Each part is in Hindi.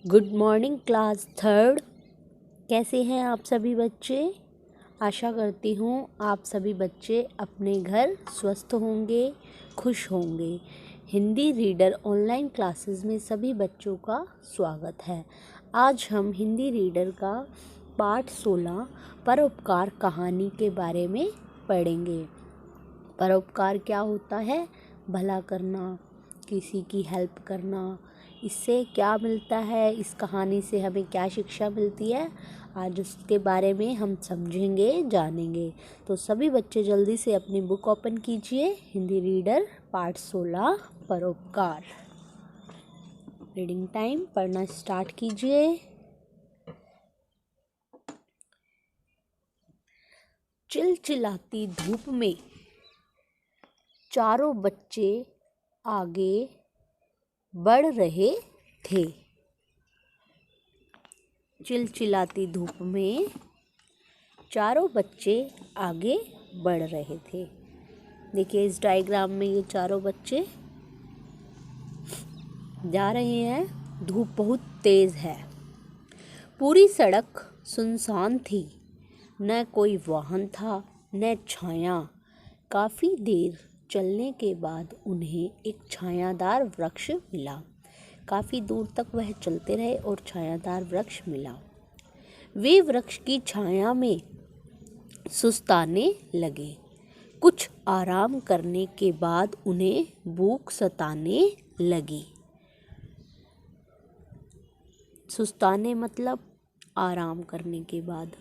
Good morning class third. कैसे हैं आप सभी बच्चे। आशा करती हूँ आप सभी बच्चे अपने घर स्वस्थ होंगे, खुश होंगे। हिंदी रीडर ऑनलाइन क्लासेस में सभी बच्चों का स्वागत है। आज हम हिंदी रीडर का पाठ 16 परोपकार कहानी के बारे में पढ़ेंगे। परोपकार क्या होता है? भला करना, किसी की हेल्प करना। इससे क्या मिलता है, इस कहानी से हमें क्या शिक्षा मिलती है, आज उसके बारे में हम समझेंगे, जानेंगे। तो सभी बच्चे जल्दी से अपनी बुक ओपन कीजिए। हिंदी रीडर पाठ 16 परोपकार। रीडिंग टाइम, पढ़ना स्टार्ट कीजिए। चिलचिलाती धूप में चारों बच्चे आगे बढ़ रहे थे। चिलचिलाती धूप में चारों बच्चे आगे बढ़ रहे थे। देखिए इस डायग्राम में ये चारों बच्चे जा रहे हैं। धूप बहुत तेज है। पूरी सड़क सुनसान थी। न कोई वाहन था, न छाया। काफ़ी देर चलने के बाद उन्हें एक छायादार वृक्ष मिला। काफ़ी दूर तक वह चलते रहे और छायादार वृक्ष मिला। वे वृक्ष की छाया में सुस्ताने लगे। कुछ आराम करने के बाद उन्हें भूख सताने लगी। सुस्ताने मतलब आराम करने के बाद।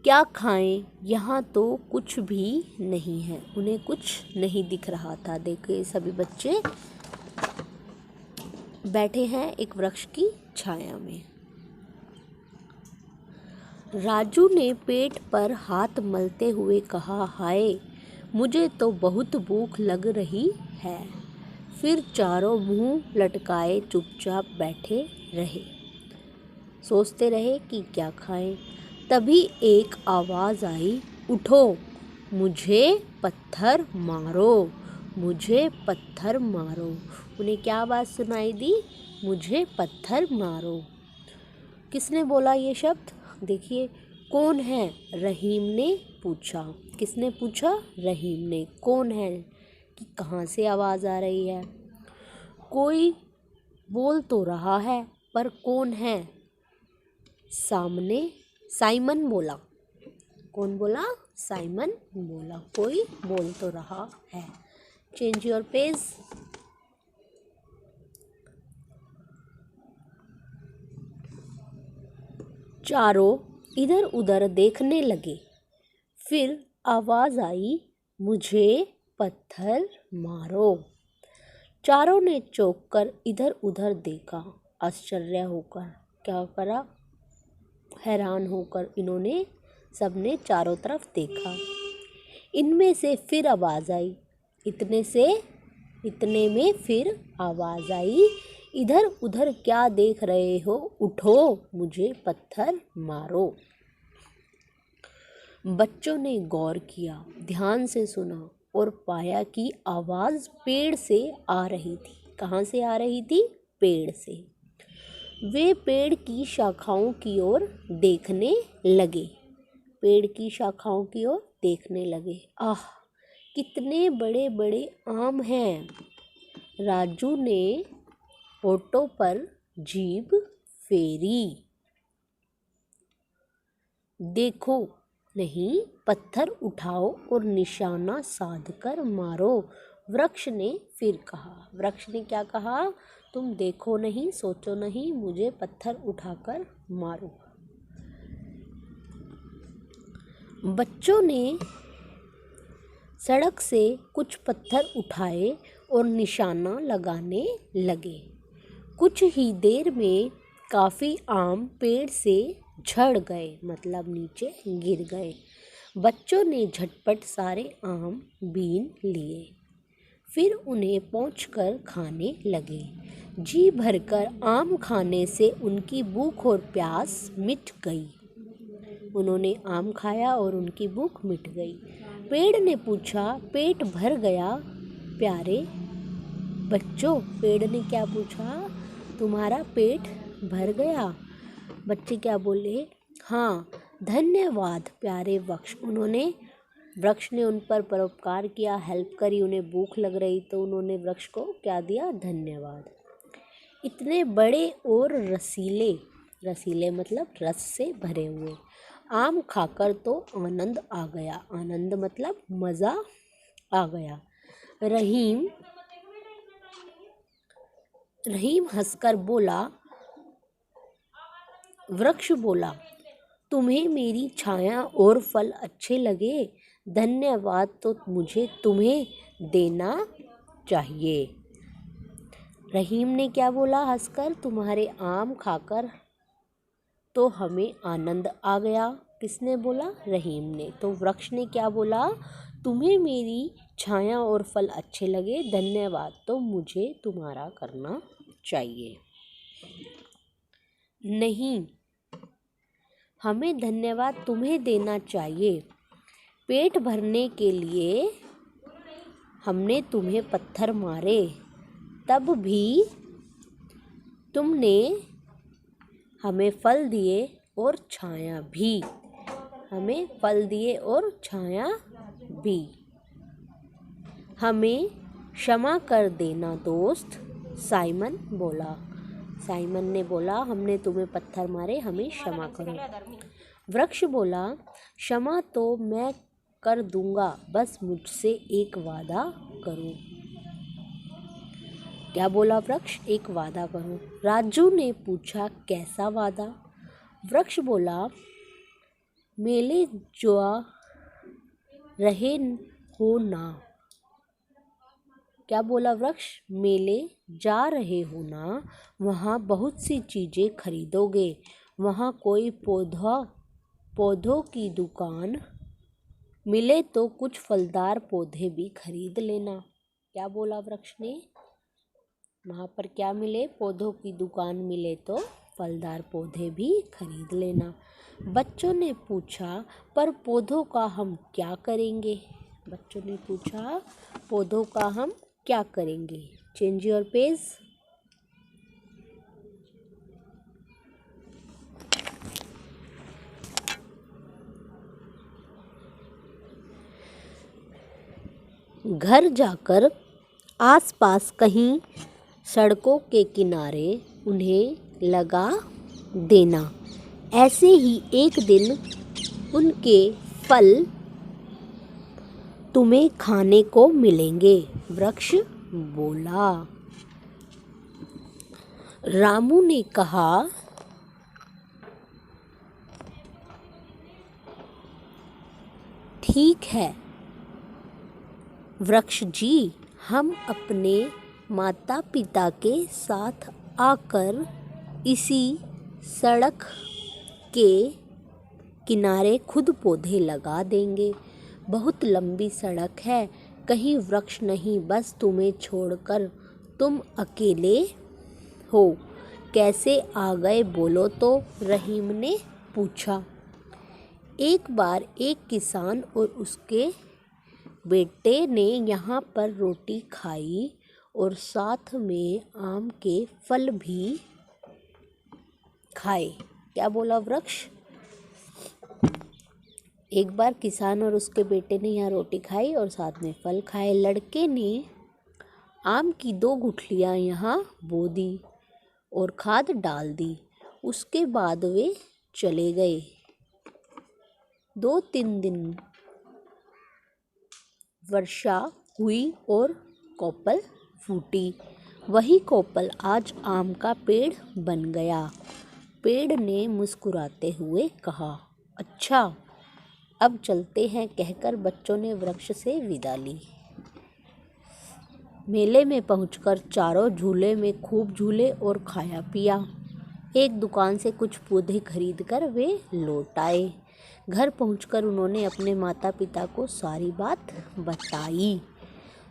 क्या खाएं? यहाँ तो कुछ भी नहीं है। उन्हें कुछ नहीं दिख रहा था। देखिए सभी बच्चे बैठे हैं एक वृक्ष की छाया में। राजू ने पेट पर हाथ मलते हुए कहा, हाय, मुझे तो बहुत भूख लग रही है। फिर चारों मुंह लटकाए चुपचाप बैठे रहे, सोचते रहे कि क्या खाएं। तभी एक आवाज़ आई, उठो, मुझे पत्थर मारो, मुझे पत्थर मारो। उन्हें क्या आवाज़ सुनाई दी? मुझे पत्थर मारो। किसने बोला ये शब्द? देखिए कौन है? रहीम ने पूछा। किसने पूछा? रहीम ने। कौन है कि कहाँ से आवाज़ आ रही है? कोई बोल तो रहा है, पर कौन है? सामने साइमन बोला। कौन बोला? साइमन बोला। कोई बोल तो रहा है। Change your page. चारों इधर उधर देखने लगे। फिर आवाज़ आई, मुझे पत्थर मारो। चारों ने चौंक कर इधर उधर देखा। आश्चर्य होकर, क्या करा? हैरान होकर इन्होंने सबने चारों तरफ देखा। इनमें से फिर आवाज़ आई। इतने में फिर आवाज़ आई, इधर उधर क्या देख रहे हो? उठो, मुझे पत्थर मारो। बच्चों ने गौर किया, ध्यान से सुना और पाया कि आवाज़ पेड़ से आ रही थी। कहाँ से आ रही थी? पेड़ से। वे पेड़ की शाखाओं की ओर देखने लगे। पेड़ की शाखाओं की ओर देखने लगे। आह, कितने बड़े बड़े आम हैं। राजू ने होठों पर जीभ फेरी। देखो, नहीं, पत्थर उठाओ और निशाना साधकर मारो। वृक्ष ने फिर कहा। वृक्ष ने क्या कहा? तुम देखो नहीं, सोचो नहीं, मुझे पत्थर उठाकर मारो। बच्चों ने सड़क से कुछ पत्थर उठाए और निशाना लगाने लगे। कुछ ही देर में काफ़ी आम पेड़ से झड़ गए, मतलब नीचे गिर गए। बच्चों ने झटपट सारे आम बीन लिए। फिर उन्हें पोंछकर खाने लगे। जी भरकर आम खाने से उनकी भूख और प्यास मिट गई। उन्होंने आम खाया और उनकी भूख मिट गई। पेड़ ने पूछा, पेट भर गया प्यारे? बच्चों, पेड़ ने क्या पूछा? तुम्हारा पेट भर गया? बच्चे क्या बोले? हाँ, धन्यवाद प्यारे वृक्ष ने उन पर परोपकार किया, हेल्प करी। उन्हें भूख लग रही तो उन्होंने वृक्ष को क्या दिया? धन्यवाद। इतने बड़े और रसीले मतलब रस से भरे हुए आम खाकर तो आनंद आ गया। आनंद मतलब मज़ा आ गया। रहीम हंसकर बोला। वृक्ष बोला, तुम्हें मेरी छाया और फल अच्छे लगे? धन्यवाद तो मुझे तुम्हें देना चाहिए। रहीम ने क्या बोला हंसकर? तुम्हारे आम खाकर तो हमें आनंद आ गया। किसने बोला? रहीम ने। तो वृक्ष ने क्या बोला? तुम्हें मेरी छाया और फल अच्छे लगे, धन्यवाद तो मुझे तुम्हारा करना चाहिए। नहीं, हमें धन्यवाद तुम्हें देना चाहिए। पेट भरने के लिए हमने तुम्हें पत्थर मारे, तब भी तुमने हमें फल दिए और छाया भी। हमें फल दिए और छाया भी। हमें क्षमा कर देना दोस्त, साइमन बोला। साइमन ने बोला, हमने तुम्हें पत्थर मारे, हमें क्षमा करो। वृक्ष बोला, क्षमा तो मैं कर दूंगा, बस मुझसे एक वादा करो। क्या बोला वृक्ष? एक वादा करो। राजू ने पूछा, कैसा वादा? वृक्ष बोला, मेले जा रहे हो ना? क्या बोला वृक्ष? मेले जा रहे हो ना? वहाँ बहुत सी चीज़ें खरीदोगे। वहाँ कोई पौधों की दुकान मिले तो कुछ फलदार पौधे भी खरीद लेना। क्या बोला वृक्ष ने? वहाँ पर क्या मिले? पौधों की दुकान मिले तो फलदार पौधे भी खरीद लेना। बच्चों ने पूछा, पर पौधों का हम क्या करेंगे? बच्चों ने पूछा, पौधों का हम क्या करेंगे? Change your page. घर जाकर आसपास कहीं सड़कों के किनारे उन्हें लगा देना। ऐसे ही एक दिन उनके फल तुम्हें खाने को मिलेंगे, वृक्ष बोला। रामू ने कहा, ठीक है वृक्ष जी, हम अपने माता पिता के साथ आकर इसी सड़क के किनारे खुद पौधे लगा देंगे। बहुत लंबी सड़क है, कहीं वृक्ष नहीं, बस तुम्हें छोड़कर। तुम अकेले हो, कैसे आ गए बोलो तो? रहीम ने पूछा। एक बार एक किसान और उसके बेटे ने यहाँ पर रोटी खाई और साथ में आम के फल भी खाए। क्या बोला वृक्ष? एक बार किसान और उसके बेटे ने यहाँ रोटी खाई और साथ में फल खाए। लड़के ने आम की 2 गुठलियाँ यहाँ बो दी और खाद डाल दी। उसके बाद वे चले गए। 2-3 दिन वर्षा हुई और कोपल फूटी। वही कोपल आज आम का पेड़ बन गया। पेड़ ने मुस्कुराते हुए कहा, अच्छा अब चलते हैं, कहकर बच्चों ने वृक्ष से विदा ली। मेले में पहुंचकर चारों झूले में खूब झूले और खाया पिया। एक दुकान से कुछ पौधे खरीदकर वे लौट आए। घर पहुंचकर उन्होंने अपने माता पिता को सारी बात बताई।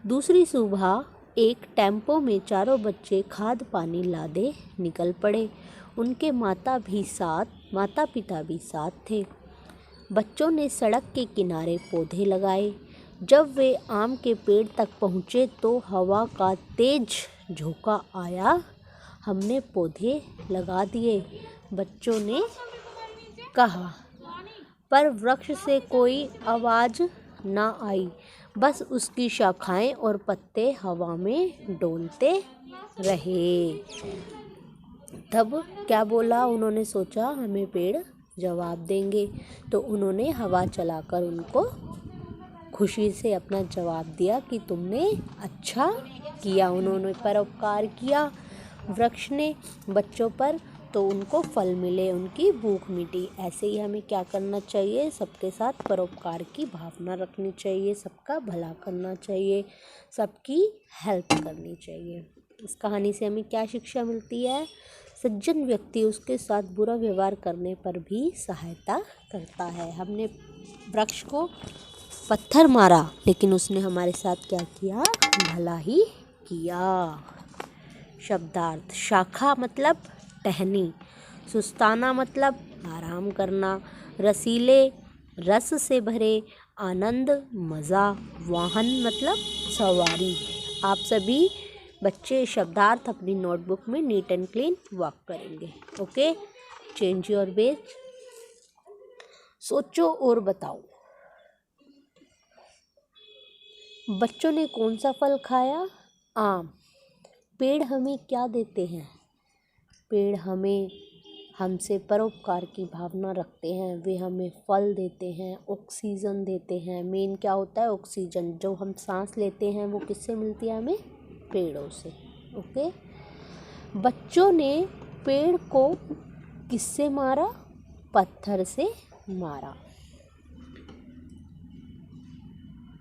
दूसरी सुबह एक टेम्पो में चारों बच्चे खाद पानी लादे निकल पड़े। उनके माता पिता भी साथ थे। बच्चों ने सड़क के किनारे पौधे लगाए। जब वे आम के पेड़ तक पहुँचे तो हवा का तेज झोंका आया, हमने पौधे लगा दिए, बच्चों ने कहा। पर वृक्ष से कोई आवाज़ ना आई, बस उसकी शाखाएं और पत्ते हवा में डोलते रहे। तब क्या बोला, उन्होंने सोचा हमें पेड़ जवाब देंगे, तो उन्होंने हवा चलाकर उनको खुशी से अपना जवाब दिया कि तुमने अच्छा किया। उन्होंने परोपकार किया वृक्ष ने बच्चों पर, तो उनको फल मिले, उनकी भूख मिटी। ऐसे ही हमें क्या करना चाहिए, सबके साथ परोपकार की भावना रखनी चाहिए, सबका भला करना चाहिए, सबकी हेल्प करनी चाहिए। इस कहानी से हमें क्या शिक्षा मिलती है? सज्जन व्यक्ति उसके साथ बुरा व्यवहार करने पर भी सहायता करता है। हमने वृक्ष को पत्थर मारा, लेकिन उसने हमारे साथ क्या किया? भला ही किया। शब्दार्थ: शाखा मतलब टहनी, सुस्ताना मतलब आराम करना, रसीले रस से भरे, आनंद मज़ा, वाहन मतलब सवारी। आप सभी बच्चे शब्दार्थ अपनी नोटबुक में नीट एंड क्लीन वर्क करेंगे। Okay, change your base. सोचो और बताओ। बच्चों ने कौन सा फल खाया? आम। पेड़ हमें क्या देते हैं? पेड़ हमें हमसे परोपकार की भावना रखते हैं, वे हमें फल देते हैं, ऑक्सीजन देते हैं। मेन क्या होता है? ऑक्सीजन। जो हम सांस लेते हैं वो किससे मिलती है हमें? पेड़ों से। ओके, बच्चों ने पेड़ को किससे मारा? पत्थर से मारा।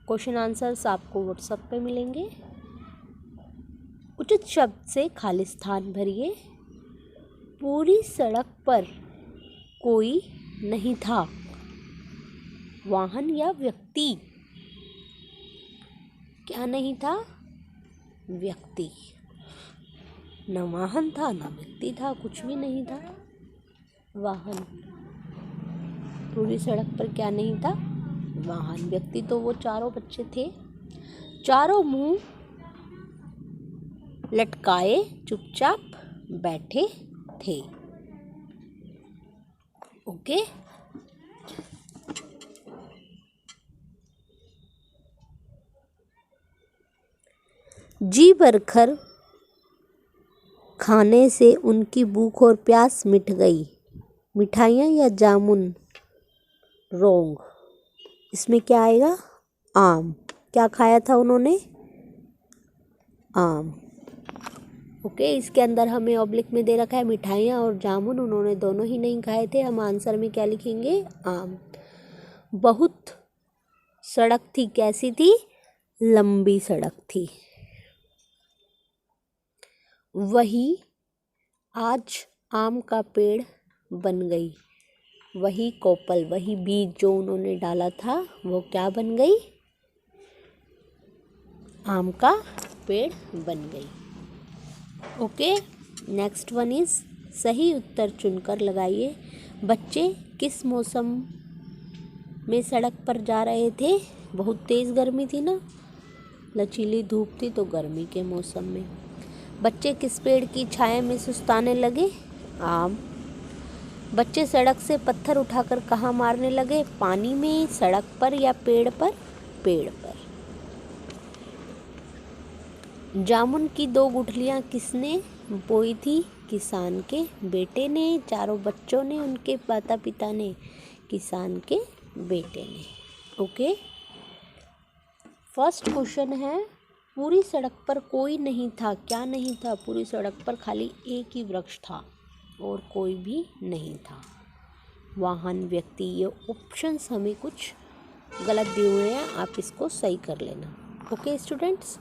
क्वेश्चन आंसर्स आपको व्हाट्सएप पे मिलेंगे। उचित शब्द से खाली स्थान भरिए। पूरी सड़क पर कोई नहीं था, वाहन या व्यक्ति? क्या नहीं था? व्यक्ति। न वाहन था, न व्यक्ति था, कुछ भी नहीं था। वाहन। पूरी सड़क पर क्या नहीं था? वाहन। व्यक्ति तो वो चारों बच्चे थे। चारों मुंह लटकाए चुपचाप बैठे थे। ओके, जी भरकर खाने से उनकी भूख और प्यास मिट गई। मिठाइयाँ या जामुन? रोंग। इसमें क्या आएगा? आम। क्या खाया था उन्होंने? आम। ओके, इसके अंदर हमें ऑब्लिक में दे रखा है मिठाइयाँ और जामुन, उन्होंने दोनों ही नहीं खाए थे। हम आंसर में क्या लिखेंगे? आम। बहुत सड़क थी, कैसी थी? लंबी सड़क थी। वही आज आम का पेड़ बन गई। वही कोपल, वही बीज जो उन्होंने डाला था, वो क्या बन गई? आम का पेड़ बन गई। ओके, नेक्स्ट वन इज सही उत्तर चुनकर लगाइए। बच्चे किस मौसम में सड़क पर जा रहे थे? बहुत तेज़ गर्मी थी ना, लचीली धूप थी, तो गर्मी के मौसम में। बच्चे किस पेड़ की छाया में सुस्ताने लगे? आम। बच्चे सड़क से पत्थर उठाकर कहाँ मारने लगे? पानी में, सड़क पर या पेड़ पर? पेड़ पर। जामुन की 2 गुठलियाँ किसने बोई थी? किसान के बेटे ने। चारों बच्चों ने, उनके माता पिता ने, किसान के बेटे ने। ओके, फर्स्ट क्वेश्चन है, पूरी सड़क पर कोई नहीं था। क्या नहीं था? पूरी सड़क पर खाली एक ही वृक्ष था और कोई भी नहीं था। वाहन, व्यक्ति, ये ऑप्शंस हमें कुछ गलत दिए हुए हैं, आप इसको सही कर लेना। ओके स्टूडेंट्स,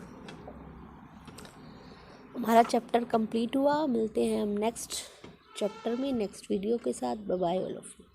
हमारा चैप्टर कंप्लीट हुआ। मिलते हैं हम नेक्स्ट चैप्टर में नेक्स्ट वीडियो के साथ। Bye bye all of you.